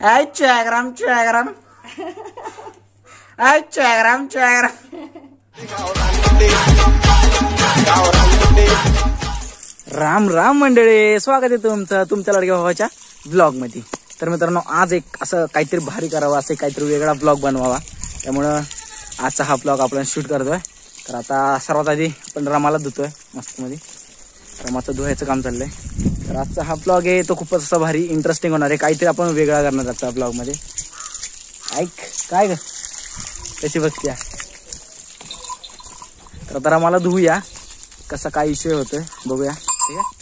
चॅग्राम चॅग्राम चॅग्राम चॅग्राम. राम राम मंडळी, स्वागत आहे तुमचं तुमच्या लाडक्या भावाच्या ब्लॉग मध्ये. तर मित्रांनो, आज एक असं काहीतरी भारी करावं, असं काहीतरी वेगळा ब्लॉग बनवावा, त्यामुळं आजचा हा ब्लॉग आपण शूट करतोय. तर आता सर्वात आधी आपण रमाला धुतोय मस्त मध्ये, रमाचं धुवायचं काम चाललंय. तर आजचा हा ब्लॉग आहे तो खूपच असा भारी इंटरेस्टिंग होणार आहे, काहीतरी आपण वेगळा करणार आजच्या ब्लॉग मध्ये. ऐक काय ग कशी बघते. तर आता रमाला धुवूया, कसा काय विषय होतोय बघूया. ठीक आहे.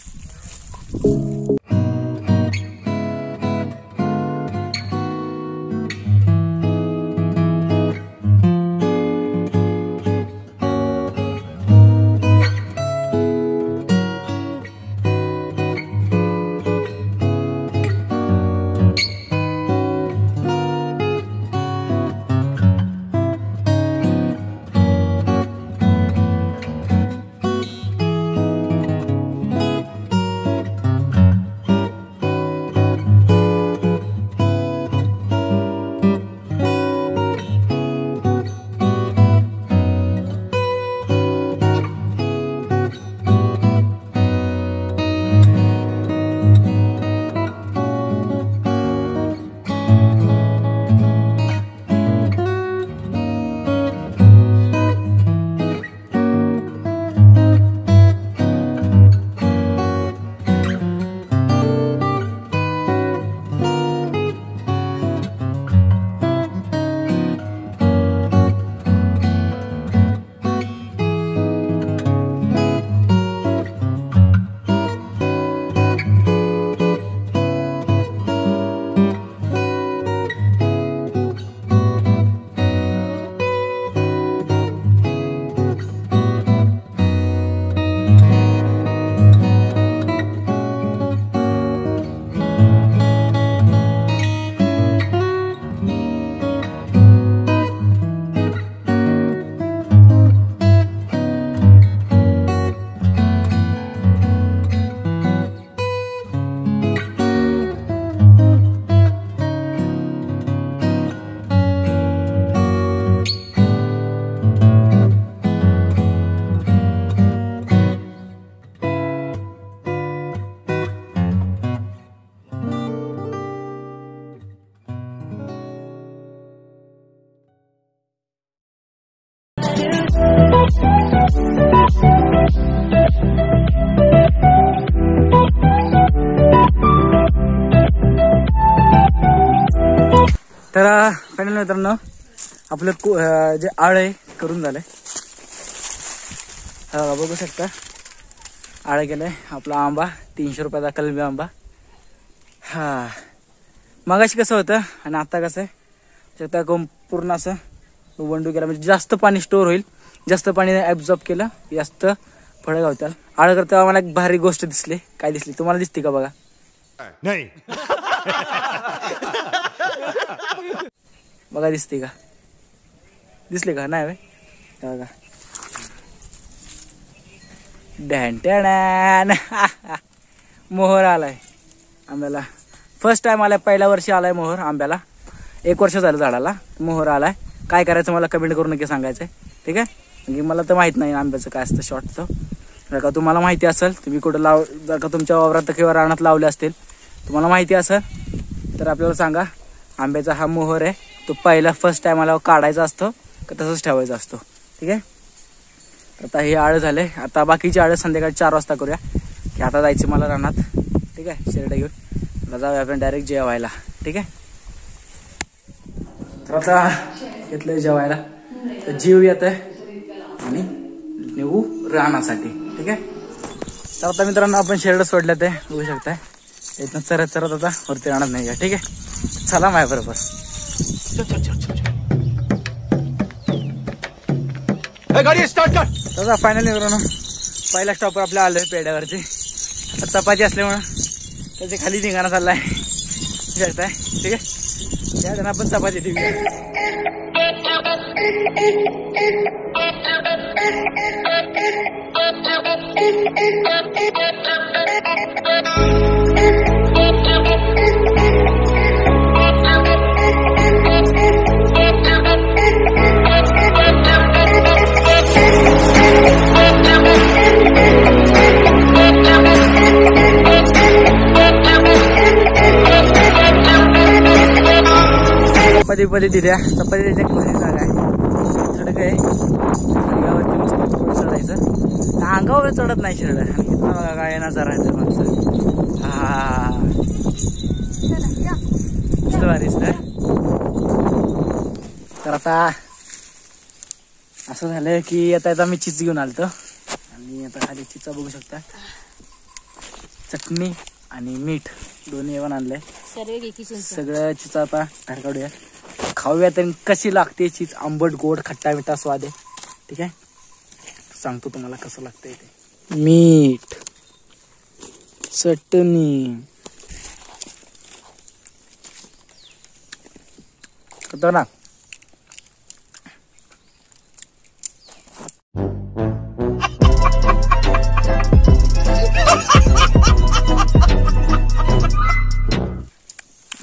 तर फायनल मित्रांनो, आपलं जे आळ आहे करून झालंय. बघू शकता आळ केलंय. आपला आंबा 300 रुपयाचा कलमी आंबा. हा मगाशी कसं होतं आणि आता कसं आहे शकता, पूर्ण असं वंडू केला म्हणजे जास्त पाणी स्टोअर होईल, जास्त पाणी ऍब्झॉर्ब केलं जास्त फळं गावतात. आळ करता मला एक भारी गोष्ट दिसली. काय दिसली तुम्हाला? दिसते का बघा? नाही बघा दिसते का? दिसले का? नाही बघा डॅन मोहर आलाय आंब्याला. फर्स्ट टाइम आलाय, पहिल्या वर्षी आलाय मोहर आंब्याला. 1 वर्ष झालं झाडाला, मोहर आलाय. काय करायचं मला कमेंट करून नक्की सांगायचंय. ठीक आहे. म्हणजे मला तर माहित नाही आंब्याचं काय असतं शॉर्टचं. जर का तुम्हाला माहिती असेल, तुम्ही कुठं जर का तुमच्या वावरात किंवा रानात लावले असतील, तुम्हाला माहिती असेल तर आपल्याला सांगा. आंब्याचा हा मोहर आहे, तो पहिला फर्स्ट टाइम आला काढायचा असतो का तसंच ठेवायचा असतो. ठीक आहे. आता हे आळ झाले. आता बाकीची आळ संध्याकाळी 4 वाजता करूया, की आता जायचं मला रानात. ठीक आहे. शेरडा घेऊन आता जाऊया आपण डायरेक्ट जेवायला. ठीक आहे. तर आता घेतलंय जेवायला, तर जीव येत आहे आणि निघू रानासाठी. ठीक आहे. तर आता मित्रांनो आपण शेरडं सोडल्यात आहे, बघू शकताय. इथनं चरत चरत आता वरती राहणार नाही. ठीक आहे. चला माझ्या बरोबर. गाडी स्टार्ट कर. तर फायनली मित्रांनो पहिला स्टॉपवर आपल्या आलोय पेड्यावरती. आता चपाती असल्यामुळं त्याच्या खाली निघाणं चाललाय. शकताय. ठीक आहे. त्या आपण चपाती देऊया. चपाती दिल्या. चपाती देण्याची कोणी जागा आहे. थडक आहे. अंगावरती मस्त चढायचं. अंगावर चढत नाही शिरड. बघा काय नजारा आहे मागचं. हा भारी दिसतंय. तर आता असं झालं की आता मी चीज घेऊन आलतो आणि आता खाली चीजचा बघू शकता. चटणी आणि मीठ दोन्ही पण आणलंय. सगळं चीज आता बाहेर काढूया, खाऊया. तर कशी लागते चीज, आंबट गोड खट्टा मिठा स्वाद आहे. ठीक आहे, सांगतो तुम्हाला कसं लागतंय ते. मीठ, चटणी, खतरनाक.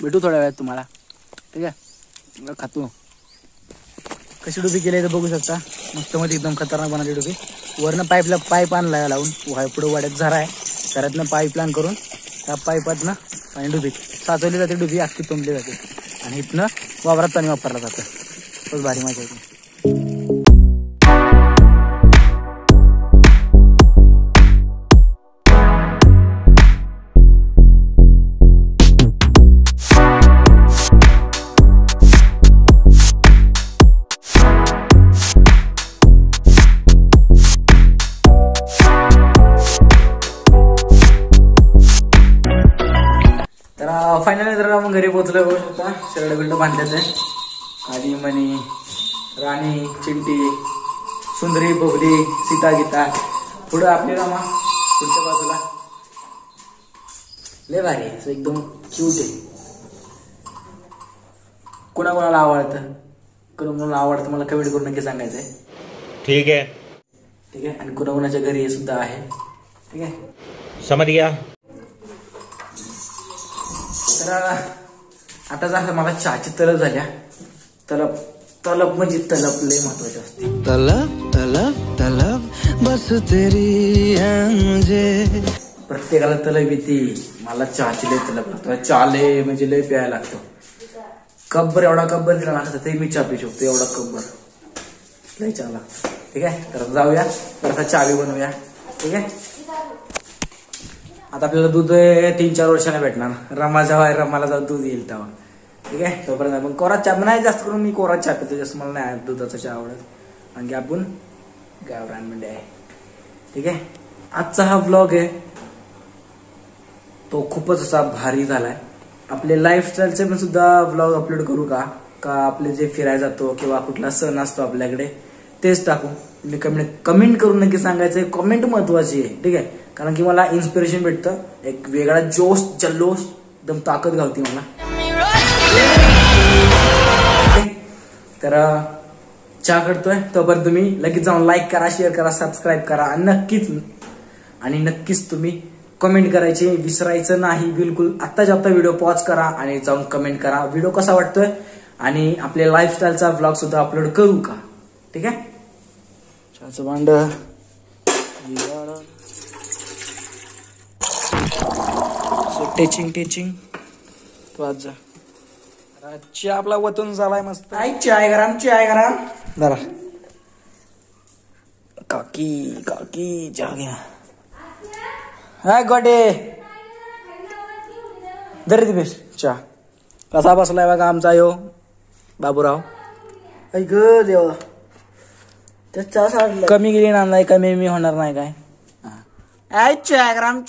भेटू थोड्या वेळात तुम्हाला. ठीक आहे, खातो. कशी डुबी केली तर बघू शकता. मस्त मध्ये एकदम खतरनाक बनवली डुबी. वरनं पाईप आणला लावून पुढे वाड्यात झरा आहे. झऱ्यातनं पाईप लाईन करून त्या पाईपातनं पाणी डुबी साचवली जाते. डुबी अख्खी तुंबली जाते आणि इथनं वावरात पाणी वापरलं जातं. खूप भारी मजा येते. फायनली जर मग घरी पोहोचलो. बघू शकता शर्ट बिल्ड बांधल्यात आहे. काली मणी, राणी, चिंटी, सुंदरी, बबली, सीता, गीता. पुढं आपली रामा पुढच्या बाजूला. लय भारी आहे, एकदम क्यूट आहे. कोणाकोणाला आवडतं, कोणाकोणाला आवडतं मला कमेंट करून नक्की सांगायचंय. ठीक आहे, ठीक आहे. आणि कोणाकोणाच्या घरी सुद्धा आहे. ठीक आहे, समज गया. तर आता जसं मला चहाची तलब झाल्या. तलब म्हणजे तलब लय महत्वाची असते. तलब बस तेरी मुझे. प्रत्येकाला तलब येते. मला चहाची लय तलब लागतो. चहा लय म्हणजे लय प्यायला लागतो. कब्बर एवढा कब्बर दिला लागतं तरी मी चहा पिऊ शकतो. एवढा कब्बर लय चहा लागतो. ठीक आहे, तर जाऊया तर चहा बी बनवूया. ठीक आहे, आता आपल्याला दूध 3-4 वर्षाने भेटणार. रमा जेव्हा रमाला जाऊन दूध येईल तेव्हा. ठीक आहे, तोपर्यंत पण कोरा चहा नाही. जास्त करून मी कोरा चहा पितो. जास्त मला नाही दुधाचा चहा आवडत. आणखी आपण गावरान मंडई आहे. ठीक आहे, आजचा हा व्लॉग आहे तो खूपच असा भारी झालाय. आपले लाईफस्टाईलचे पण सुद्धा व्लॉग अपलोड करू का आपले जे फिरायला जातो किंवा कुठला सण असतो आपल्याकडे तेच टाकू. मी कमेंट करून नक्की सांगायचं. कमेंट महत्वाची आहे. ठीक आहे, कारण की मला इन्स्पिरेशन भेटतं. एक वेगळा जोश, जल्लोष, एकदम ताकद गावती मला. तर चहा करतोय तोपर्यंत तुम्ही लगेच जाऊन लाईक करा, शेअर करा, सबस्क्राईब करा आणि नक्कीच तुम्ही कमेंट करायचे विसरायचं नाही बिलकुल. आत्ताच्या आत्ता व्हिडिओ पॉज करा आणि जाऊन कमेंट करा व्हिडिओ कसा वाटतोय. आणि आपल्या लाईफस्टाईलचा व्लॉग सुद्धा अपलोड करू का. ठीक आहे, चहाचं भांड टेचिंग तो आज चहा आपला वतून झालाय मस्त. चाय गरम जरा. काकी चहा घ्या. हाय गोडे दरी दिवेश चहा. कसा बसलाय बघा आमचा यो बाबूराव. ऐक देवा त्या चहा सांगलं कमी गेली ना. नाही कमी मी होणार नाही काय. चाय गरम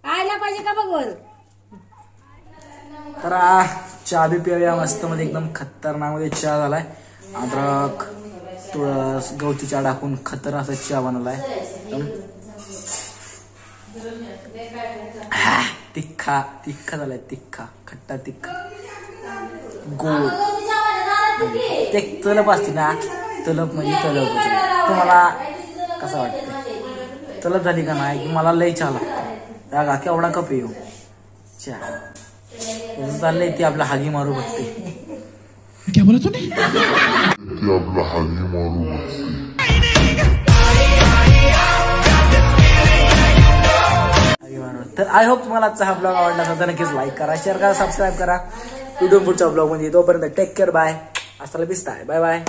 आयला पाहिजे का बघ. तर चहा बी पिऊया मस्त मध्ये. एकदम खतरनाक मध्ये चहा झालाय. अद्रक, तुळस, गवती चहा टाकून खतर असा चहा बनवलाय. तिखा झालाय. खट्टा तिखा गोड. ते तलप असते ना. तलप म्हणजे तलप. तुम्हाला कसं वाटतं तलप झाली का नाही. मला लय चहा लागतो. रागा केवढा कप येऊ चहा चाललंय. ती आपला हागी मारू बघते. क्या बोला तूने. आपला हागी मारू बघते. तर आय होप तुम्हाला आजचा हा ब्लॉग आवडला असेल तर नक्कीच लाईक करा, शेअर करा, सबस्क्राईब करा. व्हिडिओ पुढच्या ब्लॉग मध्ये. तोपर्यंत टेक केअर, बाय. हasta la vista, बाय बाय.